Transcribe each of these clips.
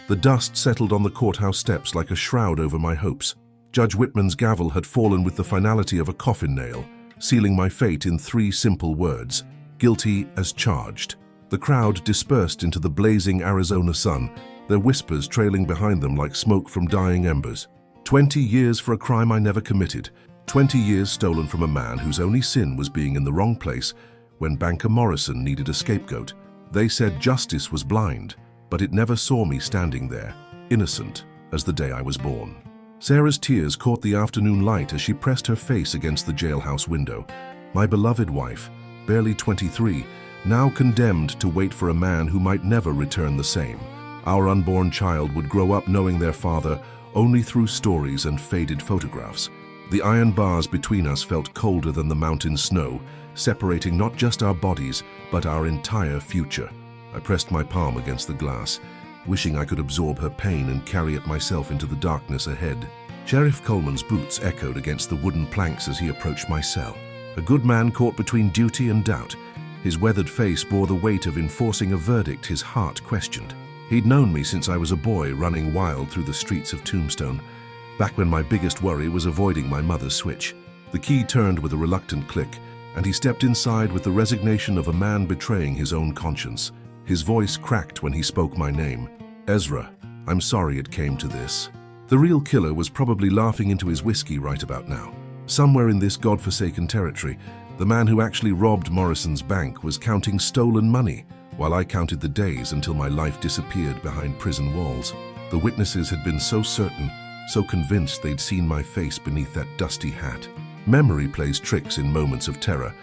The dust settled on the courthouse steps like a shroud over my hopes. Judge Whitman's gavel had fallen with the finality of a coffin nail, sealing my fate in 3 simple words: guilty as charged. The crowd dispersed into the blazing Arizona sun, their whispers trailing behind them like smoke from dying embers. 20 years for a crime I never committed. 20 years stolen from a man whose only sin was being in the wrong place when banker Morrison needed a scapegoat. They said justice was blind, but it never saw me standing there, innocent as the day I was born. Sarah's tears caught the afternoon light as she pressed her face against the jailhouse window. My beloved wife, barely 23, now condemned to wait for a man who might never return the same. Our unborn child would grow up knowing their father only through stories and faded photographs. The iron bars between us felt colder than the mountain snow, separating not just our bodies, but our entire future. I pressed my palm against the glass, wishing I could absorb her pain and carry it myself into the darkness ahead. Sheriff Coleman's boots echoed against the wooden planks as he approached my cell. A good man caught between duty and doubt. His weathered face bore the weight of enforcing a verdict his heart questioned. He'd known me since I was a boy running wild through the streets of Tombstone, back when my biggest worry was avoiding my mother's switch. The key turned with a reluctant click, and he stepped inside with the resignation of a man betraying his own conscience. His voice cracked when he spoke my name. Ezra, I'm sorry it came to this. The real killer was probably laughing into his whiskey right about now. Somewhere in this godforsaken territory, the man who actually robbed Morrison's bank was counting stolen money, while I counted the days until my life disappeared behind prison walls. The witnesses had been so certain, so convinced they'd seen my face beneath that dusty hat. Memory plays tricks in moments of terror,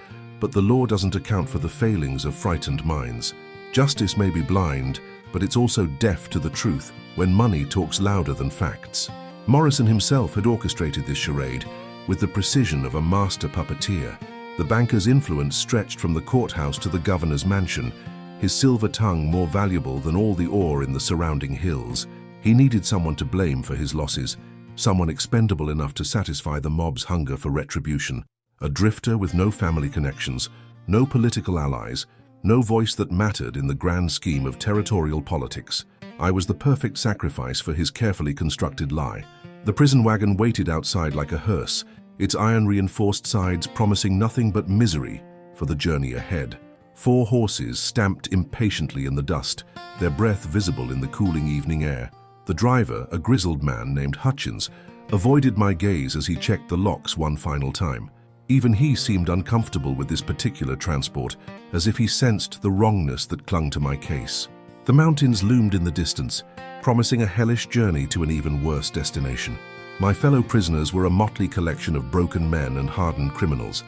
but the law doesn't account for the failings of frightened minds. Justice may be blind, but it's also deaf to the truth when money talks louder than facts. Morrison himself had orchestrated this charade with the precision of a master puppeteer. The banker's influence stretched from the courthouse to the governor's mansion, his silver tongue more valuable than all the ore in the surrounding hills. He needed someone to blame for his losses, someone expendable enough to satisfy the mob's hunger for retribution. A drifter with no family connections, no political allies, no voice that mattered in the grand scheme of territorial politics. I was the perfect sacrifice for his carefully constructed lie. The prison wagon waited outside like a hearse, its iron-reinforced sides promising nothing but misery for the journey ahead. 4 horses stamped impatiently in the dust, their breath visible in the cooling evening air. The driver, a grizzled man named Hutchins, avoided my gaze as he checked the locks one final time. Even he seemed uncomfortable with this particular transport, as if he sensed the wrongness that clung to my case. The mountains loomed in the distance, promising a hellish journey to an even worse destination. My fellow prisoners were a motley collection of broken men and hardened criminals.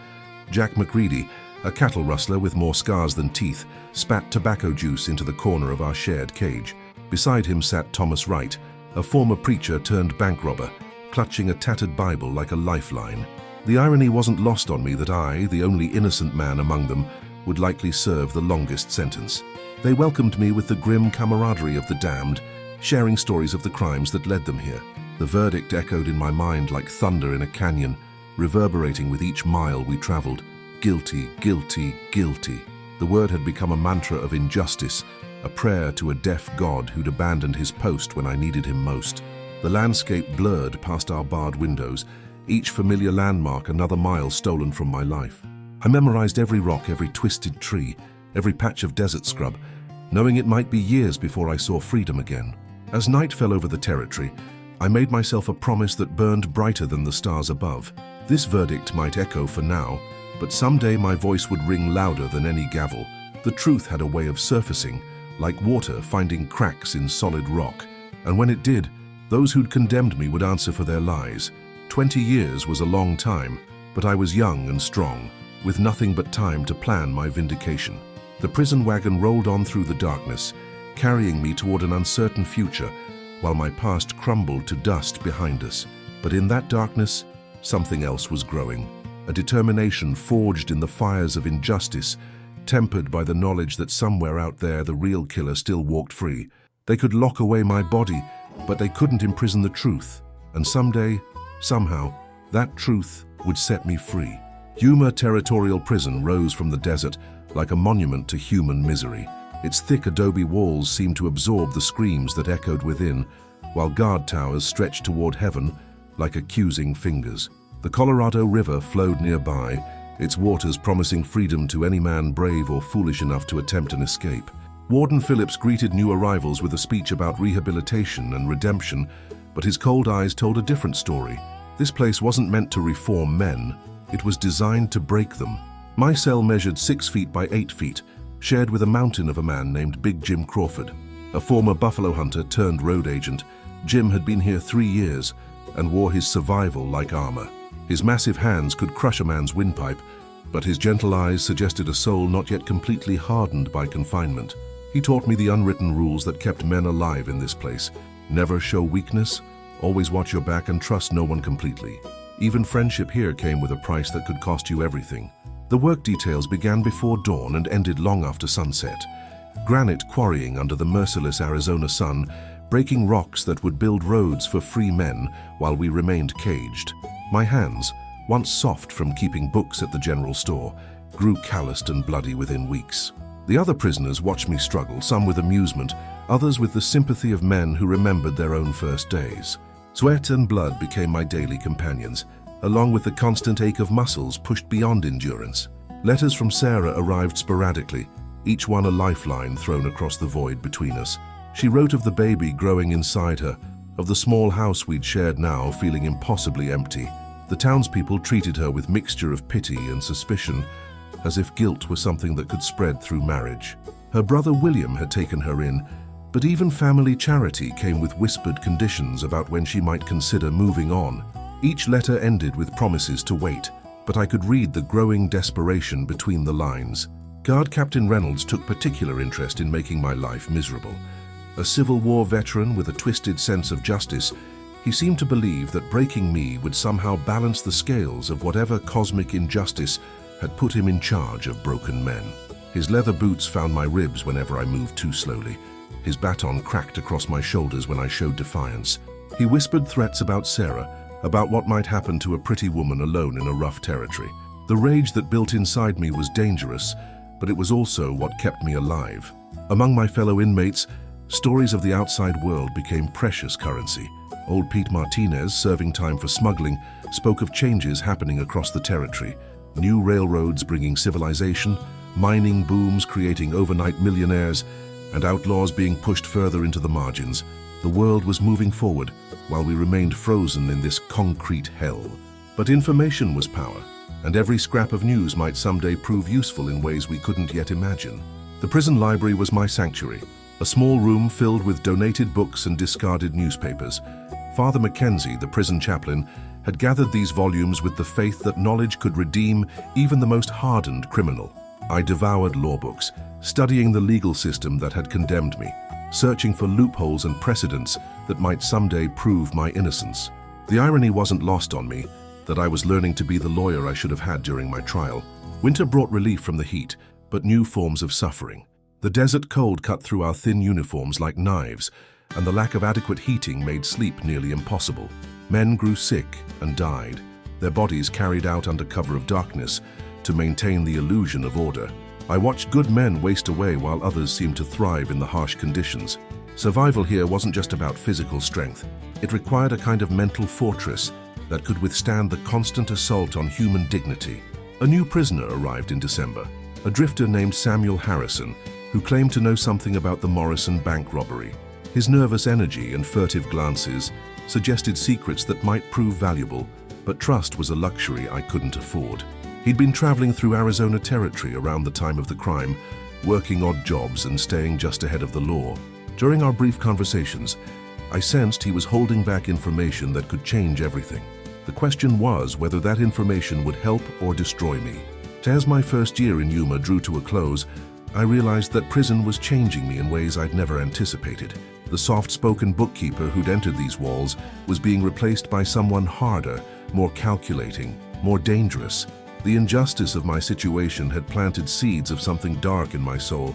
Jack McReady, a cattle rustler with more scars than teeth, spat tobacco juice into the corner of our shared cage. Beside him sat Thomas Wright, a former preacher turned bank robber, clutching a tattered Bible like a lifeline. The irony wasn't lost on me that I, the only innocent man among them, would likely serve the longest sentence. They welcomed me with the grim camaraderie of the damned, sharing stories of the crimes that led them here. The verdict echoed in my mind like thunder in a canyon, reverberating with each mile we traveled. Guilty, guilty, guilty. The word had become a mantra of injustice, a prayer to a deaf God who'd abandoned his post when I needed him most. The landscape blurred past our barred windows, each familiar landmark another mile stolen from my life. I memorized every rock, every twisted tree, every patch of desert scrub, knowing it might be years before I saw freedom again. As night fell over the territory, I made myself a promise that burned brighter than the stars above. This verdict might echo for now, but someday my voice would ring louder than any gavel. The truth had a way of surfacing, like water finding cracks in solid rock, and when it did, those who'd condemned me would answer for their lies. 20 years was a long time, but I was young and strong, with nothing but time to plan my vindication. The prison wagon rolled on through the darkness, carrying me toward an uncertain future, while my past crumbled to dust behind us. But in that darkness, something else was growing, a determination forged in the fires of injustice, tempered by the knowledge that somewhere out there the real killer still walked free. They could lock away my body, but they couldn't imprison the truth, and someday, somehow, that truth would set me free. Yuma Territorial Prison rose from the desert like a monument to human misery. Its thick adobe walls seemed to absorb the screams that echoed within, while guard towers stretched toward heaven like accusing fingers. The Colorado River flowed nearby, its waters promising freedom to any man brave or foolish enough to attempt an escape. Warden Phillips greeted new arrivals with a speech about rehabilitation and redemption, but his cold eyes told a different story. This place wasn't meant to reform men, it was designed to break them. My cell measured 6 feet by 8 feet, shared with a mountain of a man named Big Jim Crawford. A former buffalo hunter turned road agent, Jim had been here 3 years and wore his survival like armor. His massive hands could crush a man's windpipe, but his gentle eyes suggested a soul not yet completely hardened by confinement. He taught me the unwritten rules that kept men alive in this place. Never show weakness, always watch your back and trust no one completely. Even friendship here came with a price that could cost you everything. The work details began before dawn and ended long after sunset. Granite quarrying under the merciless Arizona sun, breaking rocks that would build roads for free men while we remained caged. My hands, once soft from keeping books at the general store, grew calloused and bloody within weeks. The other prisoners watched me struggle, some with amusement, others with the sympathy of men who remembered their own first days. Sweat and blood became my daily companions, along with the constant ache of muscles pushed beyond endurance. Letters from Sarah arrived sporadically, each one a lifeline thrown across the void between us. She wrote of the baby growing inside her, of the small house we'd shared now feeling impossibly empty. The townspeople treated her with mixture of pity and suspicion, as if guilt were something that could spread through marriage. Her brother William had taken her in, but even family charity came with whispered conditions about when she might consider moving on. Each letter ended with promises to wait, but I could read the growing desperation between the lines. Guard Captain Reynolds took particular interest in making my life miserable. A Civil War veteran with a twisted sense of justice, he seemed to believe that breaking me would somehow balance the scales of whatever cosmic injustice had put him in charge of broken men. His leather boots found my ribs whenever I moved too slowly. His baton cracked across my shoulders when I showed defiance. He whispered threats about Sarah, about what might happen to a pretty woman alone in a rough territory. The rage that built inside me was dangerous, but it was also what kept me alive. Among my fellow inmates, stories of the outside world became precious currency. Old Pete Martinez, serving time for smuggling, spoke of changes happening across the territory. New railroads bringing civilization, mining booms creating overnight millionaires, and outlaws being pushed further into the margins. The world was moving forward, while we remained frozen in this concrete hell. But information was power, and every scrap of news might someday prove useful in ways we couldn't yet imagine. The prison library was my sanctuary, a small room filled with donated books and discarded newspapers. Father Mackenzie, the prison chaplain, had gathered these volumes with the faith that knowledge could redeem even the most hardened criminal. I devoured law books, studying the legal system that had condemned me, searching for loopholes and precedents that might someday prove my innocence. The irony wasn't lost on me that I was learning to be the lawyer I should have had during my trial. Winter brought relief from the heat, but new forms of suffering. The desert cold cut through our thin uniforms like knives, and the lack of adequate heating made sleep nearly impossible. Men grew sick and died, their bodies carried out under cover of darkness to maintain the illusion of order. I watched good men waste away while others seemed to thrive in the harsh conditions. Survival here wasn't just about physical strength. It required a kind of mental fortress that could withstand the constant assault on human dignity. A new prisoner arrived in December, a drifter named Samuel Harrison, who claimed to know something about the Morrison bank robbery. His nervous energy and furtive glances suggested secrets that might prove valuable, but trust was a luxury I couldn't afford. He'd been traveling through Arizona territory around the time of the crime, working odd jobs and staying just ahead of the law. During our brief conversations, I sensed he was holding back information that could change everything. The question was whether that information would help or destroy me. As my first year in Yuma drew to a close, I realized that prison was changing me in ways I'd never anticipated. The soft-spoken bookkeeper who'd entered these walls was being replaced by someone harder, more calculating, more dangerous. The injustice of my situation had planted seeds of something dark in my soul,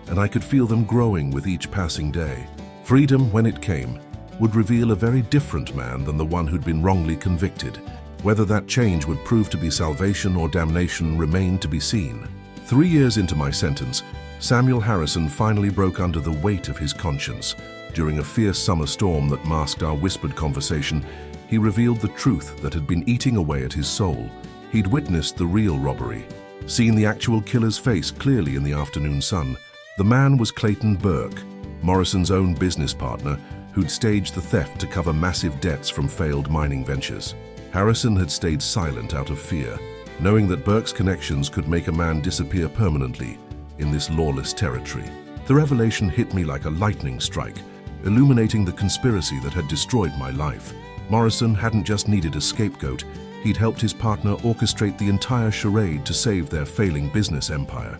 and I could feel them growing with each passing day. Freedom, when it came, would reveal a very different man than the one who'd been wrongly convicted. Whether that change would prove to be salvation or damnation remained to be seen. 3 years into my sentence, Samuel Harrison finally broke under the weight of his conscience. During a fierce summer storm that masked our whispered conversation, he revealed the truth that had been eating away at his soul. He'd witnessed the real robbery, seen the actual killer's face clearly in the afternoon sun. The man was Clayton Burke, Morrison's own business partner, who'd staged the theft to cover massive debts from failed mining ventures. Harrison had stayed silent out of fear, knowing that Burke's connections could make a man disappear permanently in this lawless territory. The revelation hit me like a lightning strike, illuminating the conspiracy that had destroyed my life. Morrison hadn't just needed a scapegoat, he'd helped his partner orchestrate the entire charade to save their failing business empire.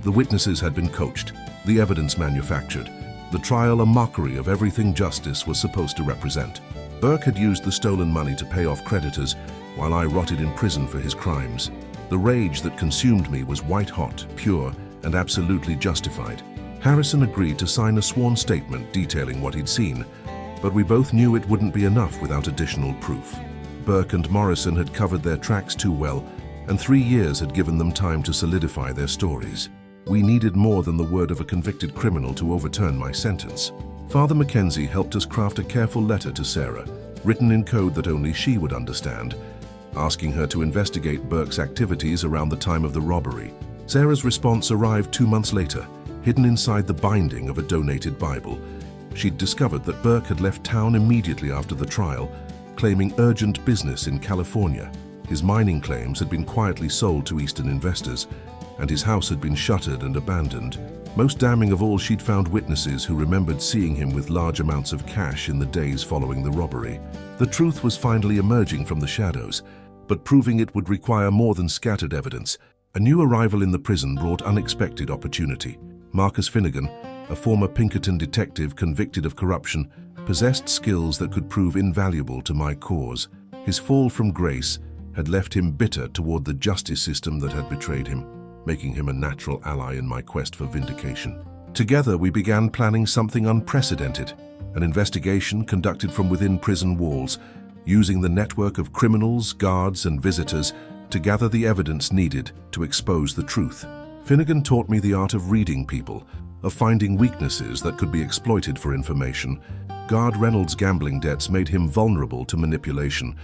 The witnesses had been coached, the evidence manufactured, the trial a mockery of everything justice was supposed to represent. Burke had used the stolen money to pay off creditors, while I rotted in prison for his crimes. The rage that consumed me was white-hot, pure, and absolutely justified. Harrison agreed to sign a sworn statement detailing what he'd seen, but we both knew it wouldn't be enough without additional proof. Burke and Morrison had covered their tracks too well, and 3 years had given them time to solidify their stories. We needed more than the word of a convicted criminal to overturn my sentence. Father Mackenzie helped us craft a careful letter to Sarah, written in code that only she would understand, asking her to investigate Burke's activities around the time of the robbery. Sarah's response arrived 2 months later, hidden inside the binding of a donated Bible. She'd discovered that Burke had left town immediately after the trial, claiming urgent business in California. His mining claims had been quietly sold to Eastern investors, and his house had been shuttered and abandoned. Most damning of all, she'd found witnesses who remembered seeing him with large amounts of cash in the days following the robbery. The truth was finally emerging from the shadows, but proving it would require more than scattered evidence. A new arrival in the prison brought unexpected opportunity. Marcus Finnegan, a former Pinkerton detective convicted of corruption, possessed skills that could prove invaluable to my cause. His fall from grace had left him bitter toward the justice system that had betrayed him, making him a natural ally in my quest for vindication. Together, we began planning something unprecedented, an investigation conducted from within prison walls, using the network of criminals, guards, and visitors to gather the evidence needed to expose the truth. Finnegan taught me the art of reading people, of finding weaknesses that could be exploited for information. Guard Reynolds' gambling debts made him vulnerable to manipulation,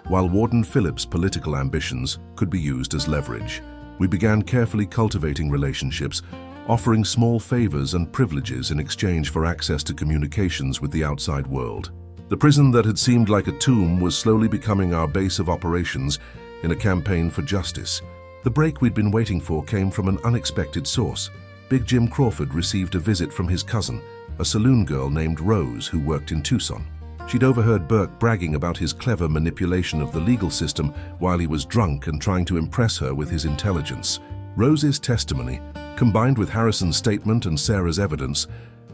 while Warden Phillips' political ambitions could be used as leverage. We began carefully cultivating relationships, offering small favors and privileges in exchange for access to communications with the outside world. The prison that had seemed like a tomb was slowly becoming our base of operations in a campaign for justice. The break we'd been waiting for came from an unexpected source. Big Jim Crawford received a visit from his cousin, a saloon girl named Rose who worked in Tucson. She'd overheard Burke bragging about his clever manipulation of the legal system while he was drunk and trying to impress her with his intelligence. Rose's testimony, combined with Harrison's statement and Sarah's evidence,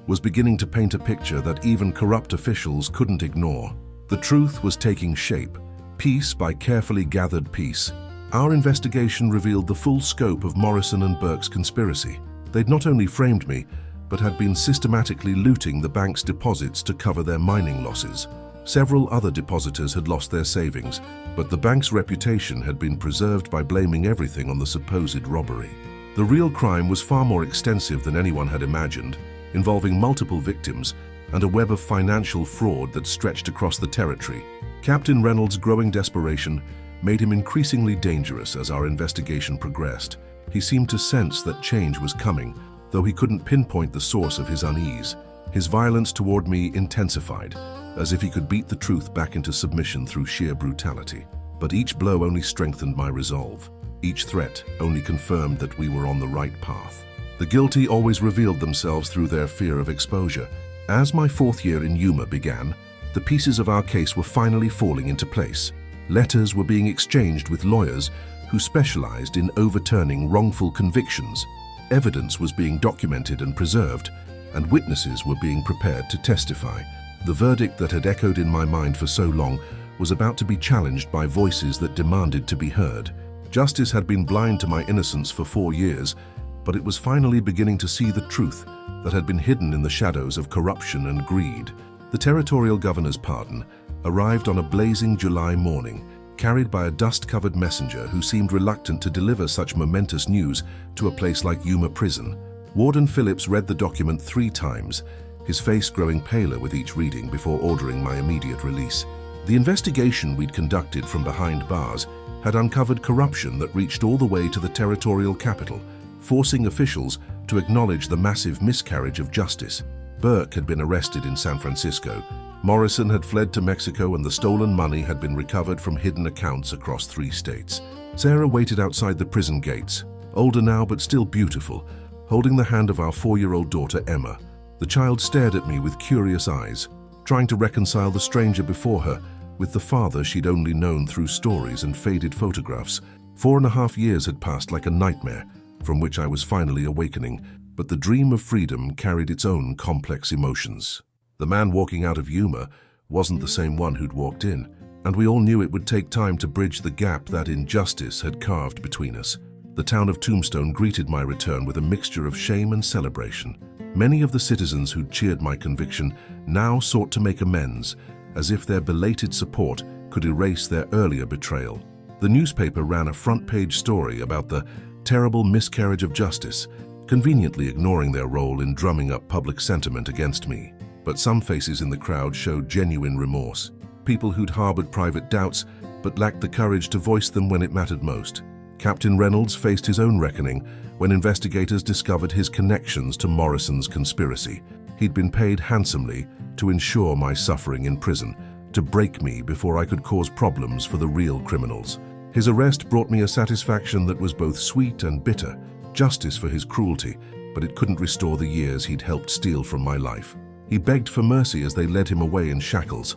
was beginning to paint a picture that even corrupt officials couldn't ignore. The truth was taking shape, piece by carefully gathered piece. Our investigation revealed the full scope of Morrison and Burke's conspiracy. They'd not only framed me, but had been systematically looting the bank's deposits to cover their mining losses. Several other depositors had lost their savings, but the bank's reputation had been preserved by blaming everything on the supposed robbery. The real crime was far more extensive than anyone had imagined, involving multiple victims and a web of financial fraud that stretched across the territory. Captain Reynolds' growing desperation made him increasingly dangerous as our investigation progressed. He seemed to sense that change was coming, though he couldn't pinpoint the source of his unease. His violence toward me intensified, as if he could beat the truth back into submission through sheer brutality. But each blow only strengthened my resolve. Each threat only confirmed that we were on the right path. The guilty always revealed themselves through their fear of exposure. As my 4th year in Yuma began, the pieces of our case were finally falling into place. Letters were being exchanged with lawyers who specialized in overturning wrongful convictions. Evidence was being documented and preserved, and witnesses were being prepared to testify. The verdict that had echoed in my mind for so long was about to be challenged by voices that demanded to be heard. Justice had been blind to my innocence for 4 years, but it was finally beginning to see the truth that had been hidden in the shadows of corruption and greed. The territorial governor's pardon arrived on a blazing July morning, carried by a dust-covered messenger who seemed reluctant to deliver such momentous news to a place like Yuma Prison. Warden Phillips read the document 3 times, his face growing paler with each reading before ordering my immediate release. The investigation we'd conducted from behind bars had uncovered corruption that reached all the way to the territorial capital, forcing officials to acknowledge the massive miscarriage of justice. Burke had been arrested in San Francisco, Morrison had fled to Mexico, and the stolen money had been recovered from hidden accounts across 3 states. Sarah waited outside the prison gates, older now but still beautiful, holding the hand of our 4-year-old daughter Emma. The child stared at me with curious eyes, trying to reconcile the stranger before her with the father she'd only known through stories and faded photographs. 4.5 years had passed like a nightmare, from which I was finally awakening, but the dream of freedom carried its own complex emotions. The man walking out of Yuma wasn't the same one who'd walked in, and we all knew it would take time to bridge the gap that injustice had carved between us. The town of Tombstone greeted my return with a mixture of shame and celebration. Many of the citizens who'd cheered my conviction now sought to make amends, as if their belated support could erase their earlier betrayal. The newspaper ran a front-page story about the terrible miscarriage of justice, conveniently ignoring their role in drumming up public sentiment against me. But some faces in the crowd showed genuine remorse, people who'd harbored private doubts but lacked the courage to voice them when it mattered most. Captain Reynolds faced his own reckoning when investigators discovered his connections to Morrison's conspiracy. He'd been paid handsomely to ensure my suffering in prison, to break me before I could cause problems for the real criminals. His arrest brought me a satisfaction that was both sweet and bitter, justice for his cruelty, but it couldn't restore the years he'd helped steal from my life. He begged for mercy as they led him away in shackles,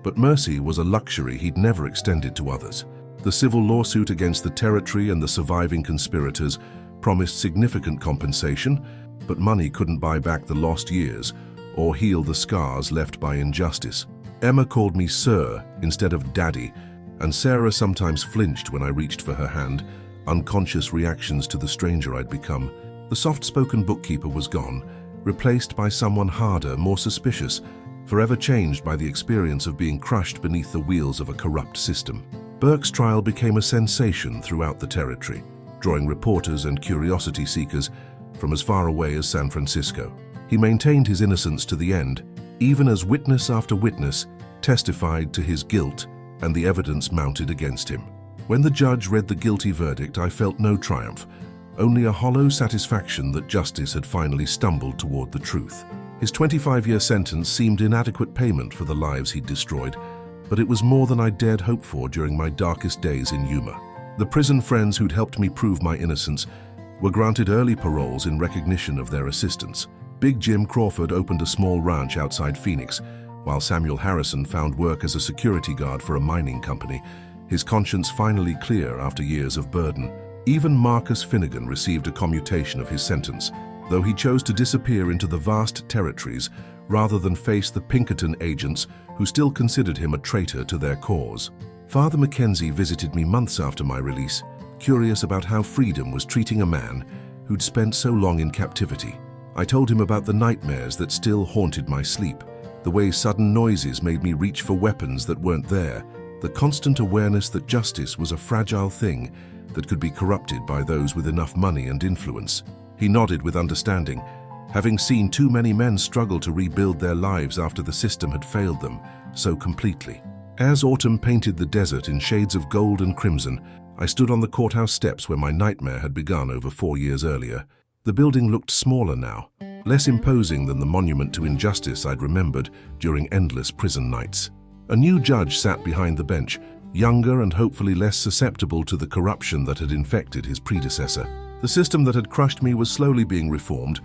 but mercy was a luxury he'd never extended to others. The civil lawsuit against the territory and the surviving conspirators promised significant compensation, but money couldn't buy back the lost years or heal the scars left by injustice. Emma called me Sir instead of Daddy, and Sarah sometimes flinched when I reached for her hand, unconscious reactions to the stranger I'd become. The soft-spoken bookkeeper was gone, replaced by someone harder, more suspicious, forever changed by the experience of being crushed beneath the wheels of a corrupt system. Burke's trial became a sensation throughout the territory, drawing reporters and curiosity seekers from as far away as San Francisco. He maintained his innocence to the end, even as witness after witness testified to his guilt and the evidence mounted against him. When the judge read the guilty verdict, I felt no triumph, only a hollow satisfaction that justice had finally stumbled toward the truth. His 25-year sentence seemed inadequate payment for the lives he'd destroyed, but it was more than I dared hope for during my darkest days in Yuma. The prison friends who'd helped me prove my innocence were granted early paroles in recognition of their assistance. Big Jim Crawford opened a small ranch outside Phoenix, while Samuel Harrison found work as a security guard for a mining company, his conscience finally clear after years of burden. Even Marcus Finnegan received a commutation of his sentence, though he chose to disappear into the vast territories rather than face the Pinkerton agents who still considered him a traitor to their cause. Father Mackenzie visited me months after my release, curious about how freedom was treating a man who'd spent so long in captivity. I told him about the nightmares that still haunted my sleep, the way sudden noises made me reach for weapons that weren't there, the constant awareness that justice was a fragile thing that could be corrupted by those with enough money and influence. He nodded with understanding, having seen too many men struggle to rebuild their lives after the system had failed them so completely. As autumn painted the desert in shades of gold and crimson, I stood on the courthouse steps where my nightmare had begun over 4 years earlier. The building looked smaller now, less imposing than the monument to injustice I'd remembered during endless prison nights. A new judge sat behind the bench, younger and hopefully less susceptible to the corruption that had infected his predecessor. The system that had crushed me was slowly being reformed,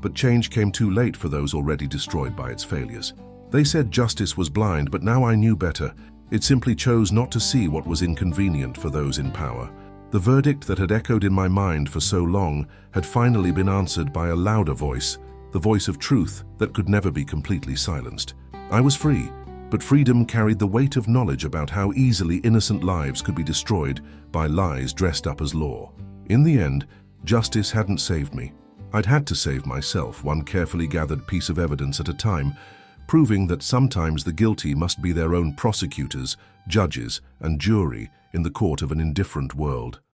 but change came too late for those already destroyed by its failures. They said justice was blind, but now I knew better. It simply chose not to see what was inconvenient for those in power. The verdict that had echoed in my mind for so long had finally been answered by a louder voice, the voice of truth that could never be completely silenced. I was free, but freedom carried the weight of knowledge about how easily innocent lives could be destroyed by lies dressed up as law. In the end, justice hadn't saved me. I'd had to save myself, one carefully gathered piece of evidence at a time, proving that sometimes the guilty must be their own prosecutors, judges, and jury in the court of an indifferent world.